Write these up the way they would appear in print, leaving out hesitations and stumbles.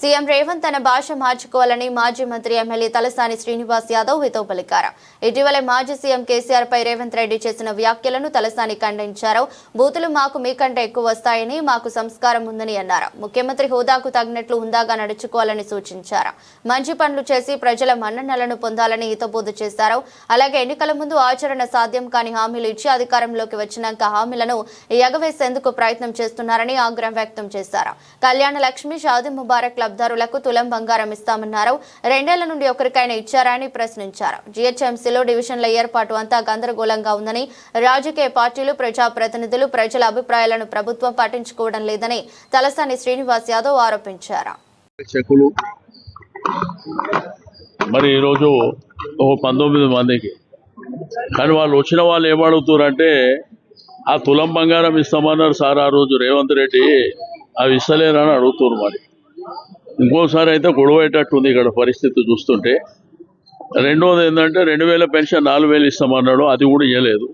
CM Revanth తన భాష మార్చుకోవాలని మాజీ మంత్రి ఎమ్మెల్యే తలసాని శ్రీనివాస్ యాదవ్ హితవు పలికారు. ఇటీవల మాజీ సీఎం కేసీఆర్ పై రేవంత్ రెడ్డి చేసిన వ్యాఖ్యలను తలసాని ఖండించారు. బూతులు మాకు మీకంటే ఎక్కువ వస్తాయని, మాకు సంస్కారం ఉందని అన్నారు. ముఖ్యమంత్రి హోదాకు తగినట్లు హుందాగా నడుచుకోవాలని సూచించారు. మంచి పనులు చేసి ప్రజల మన్ననలను పొందాలని హితబోధ చేశారు. అలాగే ఎన్నికల ముందు ఆచరణ సాధ్యం కాని హామీలు ఇచ్చి అధికారంలోకి వచ్చినాక హామీలను ఎగవేసేందుకు ప్రయత్నం చేస్తున్నారని ఆగ్రహం వ్యక్తం చేశారు. కళ్యాణ లక్ష్మి, షాదీ ముబారక్ లబ్ధారులకు తులం బంగారం ఇస్తామన్నారు. 2 ఏళ్ల నుండి ఒకరికైనా ఇచ్చారని ప్రశ్నించారు. జీహెచ్ఎంసీలో డివిజన్ల ఏర్పాటు అంతా గందరగోళంగా ఉందని, రాజకీయ పార్టీలు, ప్రజాప్రతినిధులు ప్రజల అభిప్రాయాలను ప్రభుత్వం పట్టించుకోవడం లేదని తలసాని శ్రీనివాస్ యాదవ్ ఆరోపించారు. మరి ఈరోజు 19 మందికి కానీ వాళ్ళు వచ్చిన వాళ్ళు ఏమడుగుతారంటే ఆ తులం బంగారం ఇస్తామన్నారు సార్ ఆ రోజు రేవంత్ రెడ్డి, అవి ఇస్తలేరని అడుగుతున్నారు. మరి ఇంకోసారి అయితే గొడవయ్యేటట్టుంది ఇక్కడ పరిస్థితి చూస్తుంటే. రెండోది ఏంటంటే 2000 పెన్షన్ 4000 ఇస్తామన్నాడు, అది కూడా ఇవ్వలేదు.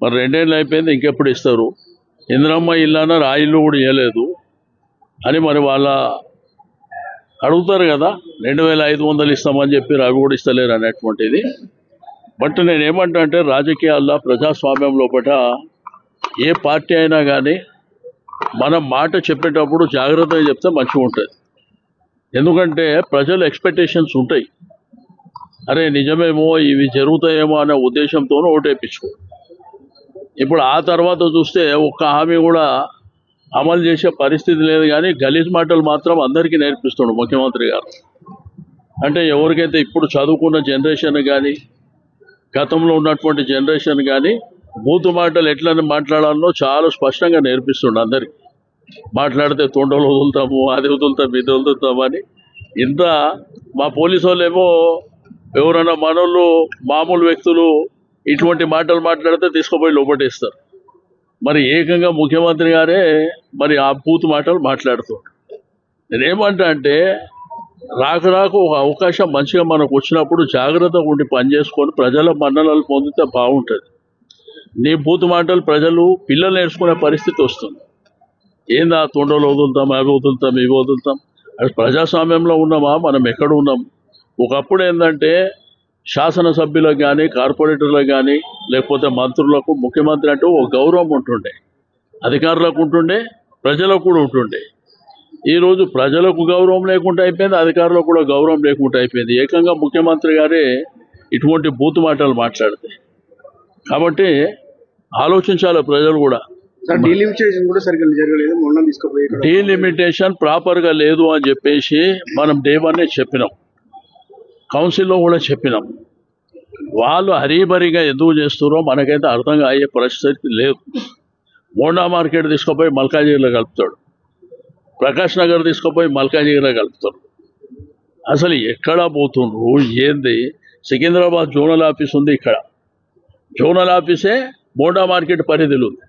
మరి 2 ఏళ్ళు అయిపోయింది, ఇంకెప్పుడు ఇస్తారు? ఇందిరమ్మ ఇల్లు అన్నారు, ఆ ఇల్లు కూడా ఇవ్వలేదు అని మరి వాళ్ళ అడుగుతారు కదా. 2500 ఇస్తామని చెప్పి అవి కూడా ఇస్తలేరు అనేటువంటిది. బట్ నేనేమంటా అంటే రాజకీయాల్లో ప్రజాస్వామ్యం లోపల ఏ పార్టీ అయినా కానీ మనం మాట చెప్పేటప్పుడు జాగ్రత్తగా చెప్తే మంచిగా ఉంటుంది. ఎందుకంటే ప్రజల ఎక్స్పెక్టేషన్స్ ఉంటాయి. అరే నిజమేమో, ఇవి జరుగుతాయేమో అనే ఉద్దేశంతో ఓటేపించుకో. ఇప్పుడు ఆ తర్వాత చూస్తే ఒక్క హామీ కూడా అమలు చేసే పరిస్థితి లేదు. కానీ గలీజ్ మాటలు మాత్రం అందరికీ నేర్పిస్తున్నాడు ముఖ్యమంత్రి గారు. అంటే ఎవరికైతే ఇప్పుడు చదువుకున్న జనరేషన్ కానీ గతంలో ఉన్నటువంటి జనరేషన్ కానీ బూతు మాటలు ఎట్లా మాట్లాడాలో చాలా స్పష్టంగా నేర్పిస్తుండు అందరికీ. మాట్లాడితే తొండలు వదులుతాము, అది వదులుతాం, ఇది వదులుతామని. ఇంత మా పోలీసు వాళ్ళు ఏమో ఎవరైనా మనోళ్ళు మామూలు వ్యక్తులు ఇటువంటి మాటలు మాట్లాడితే తీసుకుపోయి లోపటేస్తారు. మరి ఏకంగా ముఖ్యమంత్రి గారే మరి ఆ బూతు మాటలు మాట్లాడుతారు. నేనేమంటా అంటే రాకు ఒక అవకాశం మంచిగా మనకు వచ్చినప్పుడు జాగ్రత్తగా ఉండి పనిచేసుకొని ప్రజల మన్ననలు పొందితే బాగుంటుంది. నీ బూతు మాటలు ప్రజలు పిల్లలు నేర్చుకునే పరిస్థితి వస్తుంది. ఏందా తొండలు వదులుతాం, అవి వదులుతాం, ఇవి వదులుతాం. అది ప్రజాస్వామ్యంలో ఉన్నామా? మనం ఎక్కడ ఉన్నాం? ఒకప్పుడు ఏంటంటే శాసనసభ్యులకు కానీ కార్పొరేటర్లకు కానీ లేకపోతే మంత్రులకు ముఖ్యమంత్రి అంటే ఒక గౌరవం ఉంటుండే, అధికారులకు ఉంటుండే, ప్రజలకు కూడా ఉంటుండే. ఈరోజు ప్రజలకు గౌరవం లేకుండా అయిపోయింది, అధికారులకు కూడా గౌరవం లేకుండా అయిపోయింది. ఏకంగా ముఖ్యమంత్రి గారే ఇటువంటి బూతు మాటలు మాట్లాడితే. కాబట్టి ఆలోచించాలి ప్రజలు కూడా. డీలిమిటేషన్ ప్రాపర్గా లేదు అని చెప్పేసి మనం డే 1 చెప్పినాం, కౌన్సిల్లో కూడా చెప్పినాం. వాళ్ళు హరీబరీగా ఎందుకు చేస్తారో మనకైతే అర్థం అయ్యే పరిస్థితి లేదు. మోండా మార్కెట్ తీసుకుపోయి మల్కాజిగిరిలో కలుపుతాడు, ప్రకాష్ నగర్ తీసుకుపోయి మల్కాజిగిరిలో కలుపుతారు. అసలు ఎక్కడ పోతుండ్రు ఏంది? సికింద్రాబాద్ జోనల్ ఆఫీస్ ఉంది, ఇక్కడ జోనల్ ఆఫీసే మోండా మార్కెట్ పరిధిలో ఉంది.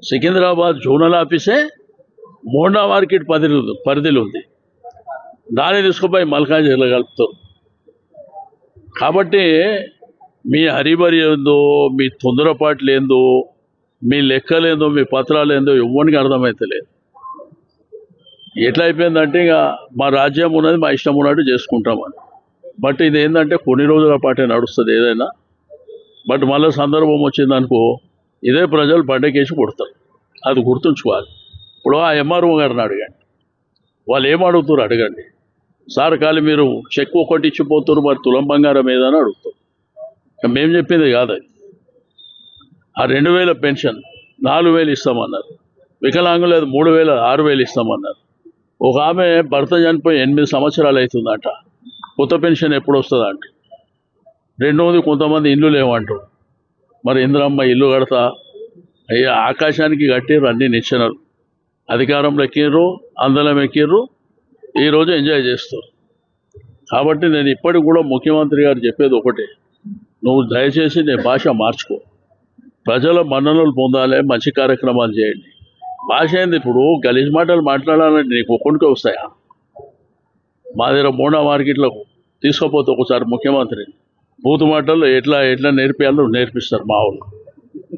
సికింద్రాబాద్ జోనల్ ఆఫీసే మోండా మార్కెట్ పరిధిలో ఉంది. దాన్ని తీసుకుపోయి మల్కాజిగిరిలో కలుపుతారు. కాబట్టి మీ హరిబరి ఏందో, మీ తొందరపాట్లు ఏందో, మీ లెక్కలేందో, మీ పత్రాలు ఏందో ఎవరికి అర్థమవుతలేదు. ఎట్లా అయిపోయిందంటే ఇక మా రాజ్యం ఉన్నది మా ఇష్టం ఉన్నట్టు చేసుకుంటామని. బట్ ఇది ఏంటంటే కొన్ని రోజుల పాటే నడుస్తుంది ఏదైనా. బట్ మళ్ళీ సందర్భం వచ్చిందనుకో ఇదే ప్రజలు బండకేసి కొడతారు, అది గుర్తుంచుకోవాలి. ఇప్పుడు ఆ ఎంఆర్ఓ గారిని అడగండి, వాళ్ళు ఏం అడుగుతారు అడగండి. సార్ ఖాళీ మీరు చెక్ ఒకటి ఇచ్చిపోతారు, మరి తులం బంగారం ఏదని అడుగుతారు. మేము చెప్పింది కాదు అది. ఆ 2000 పెన్షన్ 4000 ఇస్తామన్నారు, వికలాంగులు లేదు 3000 6000 ఇస్తామన్నారు. ఒక ఆమె భర్త చనిపోయి 8 సంవత్సరాలు అవుతుందంట, కొత్త పెన్షన్ ఎప్పుడు వస్తుందంట. రెండవది కొంతమంది ఇల్లు లేవంటారు. మరి ఇందిరమ్మ ఇల్లు కడతా అయ్యా ఆకాశానికి కట్టిర్రు అన్ని నిచ్చెనలు, అధికారంలో ఎక్కిర్రు, అందలం ఎక్కిర్రు, ఈరోజు ఎంజాయ్ చేస్తారు. కాబట్టి నేను ఇప్పటికి కూడా ముఖ్యమంత్రి గారు చెప్పేది ఒకటే, నువ్వు దయచేసి నీ భాష మార్చుకో, ప్రజల మన్ననలు పొందాలి, మంచి కార్యక్రమాలు చేయండి. భాష ఏంది? ఇప్పుడు గలీజ్ మాటలు మాట్లాడాలంటే నీకు ఒక్కడికే వస్తాయా? మా దగ్గర మోండా మార్కెట్లో తీసుకుపోతే ఒకసారి ముఖ్యమంత్రి బూతు మాటలు ఎట్లా నేర్పియాలో నేర్పిస్తారు మా వాళ్ళు.